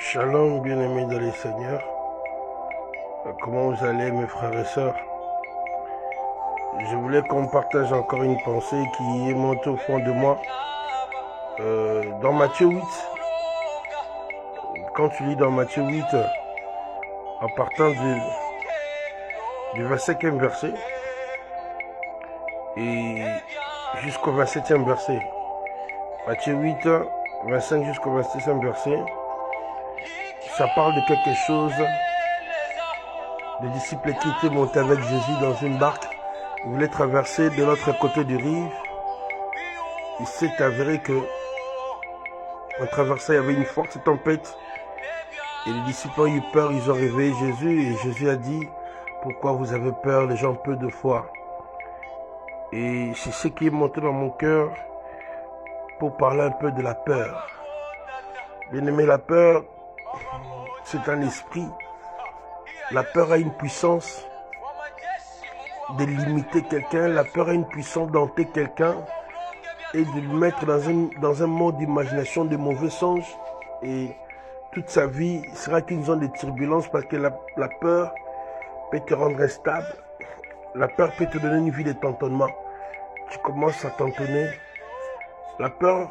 Shalom, bien-aimés dans les Seigneurs. Comment vous allez, mes frères et sœurs? Je voulais qu'on partage encore une pensée qui est montée au fond de moi. Dans Matthieu 8, quand tu lis dans Matthieu 8, en partant du 25e verset et jusqu'au 27e verset, Matthieu 8, 25 jusqu'au 27e verset, ça parle de quelque chose. Les disciples qui étaient montés avec Jésus dans une barque, ils voulaient traverser de l'autre côté du rive. Il s'est avéré que, en traversant, il y avait une forte tempête. Et les disciples ont eu peur, ils ont réveillé Jésus. Et Jésus a dit, pourquoi vous avez peur, les gens peu de foi? Et c'est ce qui est monté dans mon cœur pour parler un peu de la peur. Bien aimé, la peur, c'est un esprit. La peur a une puissance de limiter quelqu'un. La peur a une puissance d'hanter quelqu'un et de le mettre dans un monde d'imagination, de mauvais songes. Et toute sa vie sera qu'une zone de turbulence parce que la peur peut te rendre instable. La peur peut te donner une vie de tâtonnement. Tu commences à t'entonner. La peur,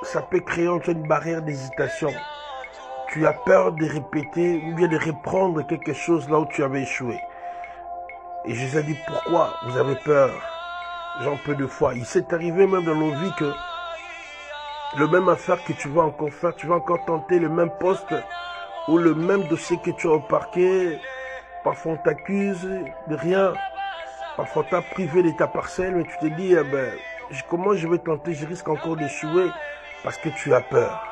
ça peut créer une barrière d'hésitation. Tu as peur de répéter ou bien de reprendre quelque chose là où tu avais échoué. Et Jésus a dit, pourquoi vous avez peur, gens peu de foi? Il s'est arrivé même dans nos vies que le même affaire que tu vas encore faire, tu vas encore tenter le même poste ou le même dossier que tu as au parquet. Parfois on t'accuse de rien. Parfois on t'a privé de ta parcelle, mais tu te dis, comment je vais tenter, je risque encore d'échouer parce que tu as peur.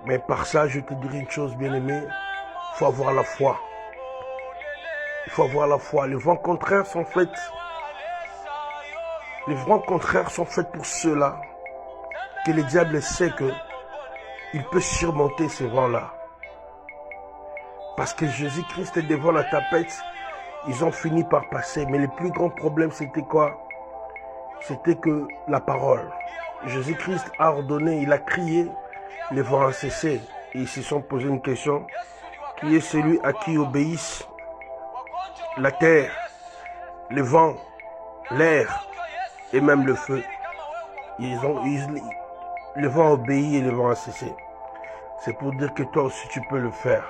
Mais par ça, je te dirai une chose, bien-aimé, il faut avoir la foi. Il faut avoir la foi. Les vents contraires sont faits. Les vents contraires sont faits pour ceux-là que le diable sait que il peut surmonter ces vents-là. Parce que Jésus-Christ est devant la tempête, ils ont fini par passer. Mais le plus grand problème, c'était quoi? C'était que la parole. Jésus-Christ a ordonné, il a crié, les vents ont cessé. Et ils se sont posé une question. Qui est celui à qui obéissent la terre, le vent, l'air et même le feu? Le vent a obéi et le vent a cessé. C'est pour dire que toi aussi tu peux le faire.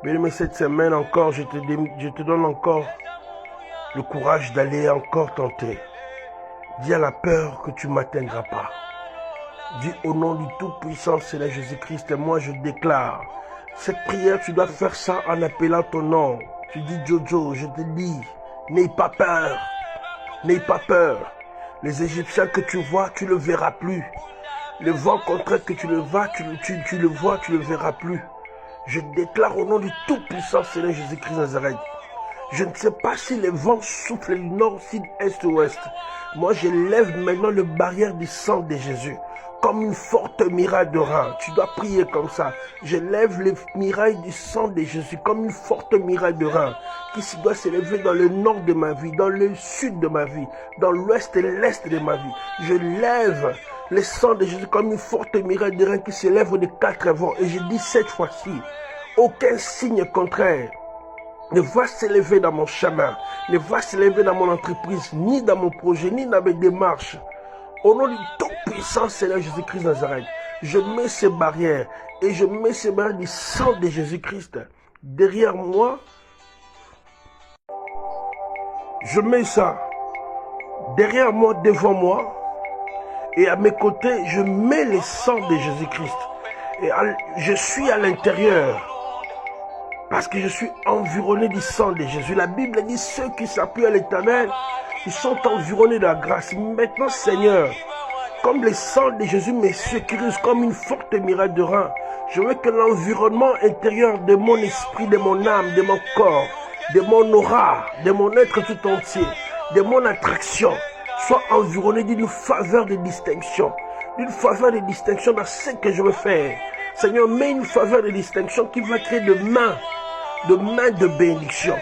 Mais cette semaine encore, je te donne encore le courage d'aller encore tenter. Dis à la peur que tu ne m'atteindras pas. Dis au nom du Tout-Puissant, Seigneur Jésus-Christ, et moi je déclare, cette prière, tu dois faire ça en appelant ton nom. Tu dis, Jojo, je te dis, n'aie pas peur, n'aie pas peur. Les Égyptiens que tu vois, tu ne le verras plus. Le vent contraire que tu le vois, tu le verras plus. Je déclare au nom du Tout-Puissant, Seigneur Jésus-Christ Nazareth. Je ne sais pas si les vents soufflent du nord, sud, est ou ouest. Moi, je lève maintenant le barrière du sang de Jésus. Comme une forte muraille de rein. Tu dois prier comme ça. Je lève le muraille du sang de Jésus comme une forte muraille de rein qui doit s'élever dans le nord de ma vie, dans le sud de ma vie, dans l'ouest et l'est de ma vie. Je lève le sang de Jésus comme une forte muraille de rein qui s'élève de quatre vents. Et je dis cette fois-ci, aucun signe contraire ne va s'élever dans mon chemin, ne va s'élever dans mon entreprise, ni dans mon projet, ni dans mes démarches. Au nom du Tout-Puissant Seigneur Jésus-Christ Nazareth, je mets ces barrières et je mets ces barrières du sang de Jésus-Christ derrière moi. Je mets ça derrière moi, devant moi, et à mes côtés, je mets le sang de Jésus-Christ. Et je suis à l'intérieur. Parce que je suis environné du sang de Jésus. La Bible dit, ceux qui s'appuient à l'Éternel, ils sont environnés de la grâce. Maintenant, Seigneur, comme le sang de Jésus me sécurise comme une forte muraille de rein, je veux que l'environnement intérieur de mon esprit, de mon âme, de mon corps, de mon aura, de mon être tout entier, de mon attraction, soit environné d'une faveur de distinction. D'une faveur de distinction dans ce que je veux faire. Seigneur, mets une faveur de distinction qui va créer de mains de bénédiction,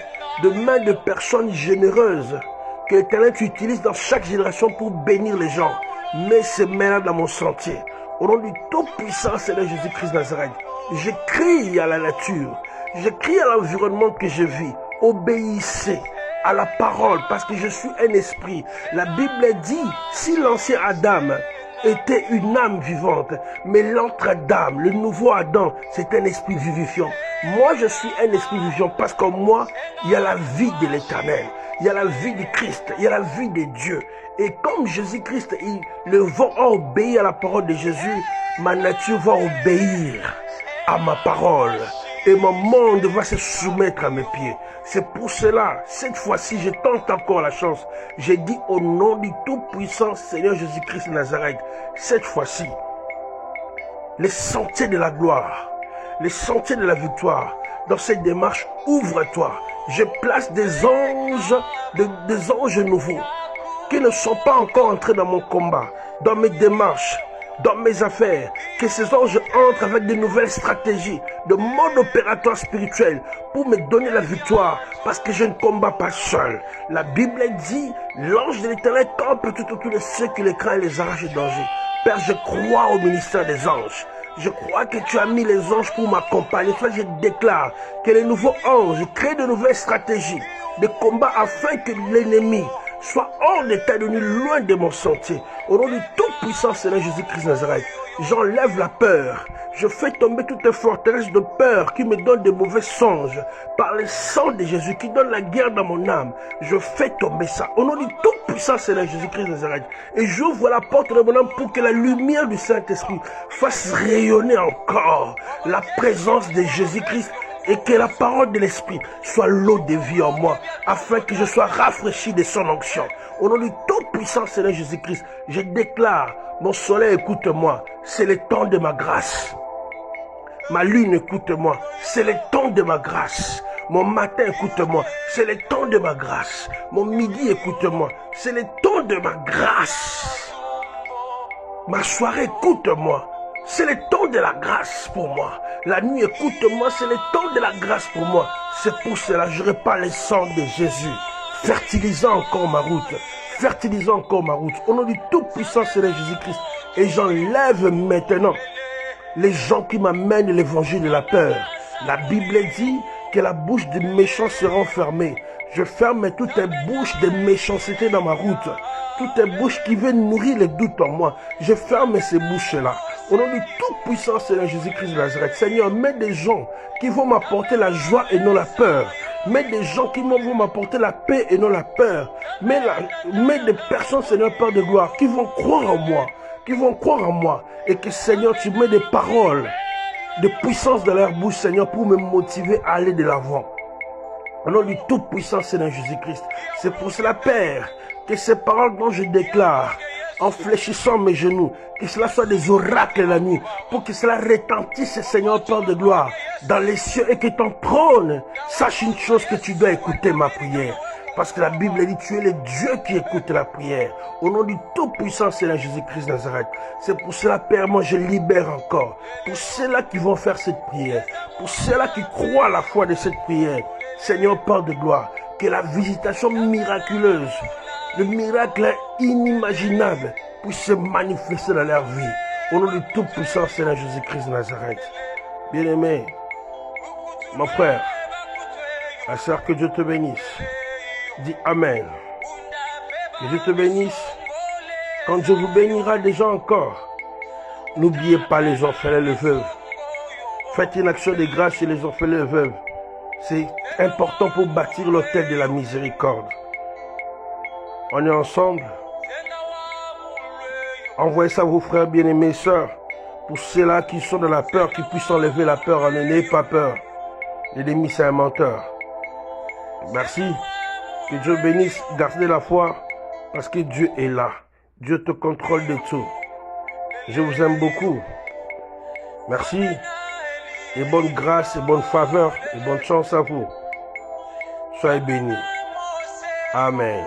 de mains de personnes généreuses que l'Éternel tu utilises dans chaque génération pour bénir les gens. Mets ces mains dans mon sentier. Au nom du Tout-Puissant Seigneur Jésus-Christ Nazareth, Je crie à la nature. Je crie à l'environnement que je vis. Obéissez à la parole parce que je suis un esprit. La Bible dit, si l'ancien Adam était une âme vivante, mais l'autre Adam, le nouveau Adam, c'est un esprit vivifiant. Moi, je suis un esprit vivifiant parce qu'en moi, il y a la vie de l'Éternel. Il y a la vie du Christ, il y a la vie de Dieu. Et comme Jésus-Christ, le vent a obéi à la parole de Jésus, ma nature va obéir à ma parole. Et mon monde va se soumettre à mes pieds. C'est pour cela, cette fois-ci, je tente encore la chance. J'ai dit au nom du Tout-Puissant Seigneur Jésus-Christ de Nazareth, cette fois-ci, les sentiers de la gloire, les sentiers de la victoire, dans cette démarche, ouvre-toi. Je place des anges nouveaux qui ne sont pas encore entrés dans mon combat, dans mes démarches, dans mes affaires, que ces anges entrent avec de nouvelles stratégies, de mode opératoire spirituel pour me donner la victoire parce que je ne combats pas seul. La Bible dit, l'ange de l'Éternel campe tout autour de ceux qui les craignent et les arrachent du danger. Père, je crois au ministère des anges. Je crois que tu as mis les anges pour m'accompagner. Soit je déclare que les nouveaux anges créent de nouvelles stratégies de combat afin que l'ennemi soit hors d'état de nuit, loin de mon sentier. Au nom du Tout-Puissant Seigneur Jésus-Christ Nazareth, j'enlève la peur. Je fais tomber toutes les forteresses de peur qui me donnent de mauvais songes. Par le sang de Jésus qui donne la guerre dans mon âme, je fais tomber ça. Au nom du Tout-Puissant Seigneur Jésus-Christ Nazareth. Et j'ouvre la porte de mon âme pour que la lumière du Saint-Esprit fasse rayonner encore la présence de Jésus-Christ. Et que la parole de l'Esprit soit l'eau de vie en moi, afin que je sois rafraîchi de son onction. Au nom du Tout-Puissant Seigneur Jésus-Christ, je déclare, mon soleil, écoute-moi, c'est le temps de ma grâce. Ma lune, écoute-moi, c'est le temps de ma grâce. Mon matin, écoute-moi, c'est le temps de ma grâce. Mon midi, écoute-moi, c'est le temps de ma grâce. Ma soirée, écoute-moi. C'est le temps de la grâce pour moi. La nuit, écoute-moi, c'est le temps de la grâce pour moi. C'est pour cela que je répare le sang de Jésus, fertilisant encore ma route. Fertilisant encore ma route. Au nom du Tout-Puissant Seigneur Jésus-Christ. Et j'enlève maintenant les gens qui m'amènent l'évangile de la peur. La Bible dit que la bouche des méchants sera fermée. Je ferme toutes les bouches de méchanceté dans ma route. Toutes les bouches qui veulent nourrir les doutes en moi. Je ferme ces bouches-là. Au nom du Tout-Puissant Seigneur Jésus-Christ de Nazareth, Seigneur, mets des gens qui vont m'apporter la joie et non la peur. Mets des gens qui vont m'apporter la paix et non la peur. Mets des personnes, Seigneur, Père de gloire, qui vont croire en moi. Qui vont croire en moi. Et que, Seigneur, tu mets des paroles de puissance dans leur bouche, Seigneur, pour me motiver à aller de l'avant. Au nom du Tout-Puissant Seigneur Jésus-Christ. C'est pour cela, Père, que ces paroles dont je déclare, en fléchissant mes genoux, que cela soit des oracles la nuit, pour que cela retentisse, Seigneur, Père de gloire, dans les cieux, et que ton trône sache une chose, que tu dois écouter ma prière. Parce que la Bible dit, tu es le Dieu qui écoute la prière. Au nom du Tout-Puissant Seigneur Jésus-Christ Nazareth. C'est pour cela, Père, moi je libère encore. Pour ceux-là qui vont faire cette prière. Pour ceux-là qui croient à la foi de cette prière. Seigneur, Père de gloire, que la visitation miraculeuse, le miracle inimaginable puisse se manifester dans leur vie. Au nom du Tout-Puissant Seigneur Jésus-Christ de Nazareth. Bien-aimé, mon frère, ma soeur, que Dieu te bénisse. Dis Amen. Que Dieu te bénisse. Quand Dieu vous bénira déjà encore, n'oubliez pas les orphelins et les veuves. Faites une action de grâce chez les orphelins et les veuves. C'est important pour bâtir l'autel de la miséricorde. On est ensemble. Envoyez ça à vos frères bien-aimés et sœurs. Pour ceux-là qui sont dans la peur, qui puissent enlever la peur. N'ayez pas peur. L'ennemi, c'est un menteur. Merci. Que Dieu bénisse. Gardez la foi. Parce que Dieu est là. Dieu te contrôle de tout. Je vous aime beaucoup. Merci. Et bonne grâce et bonne faveur et bonne chance à vous. Soyez bénis. Amen.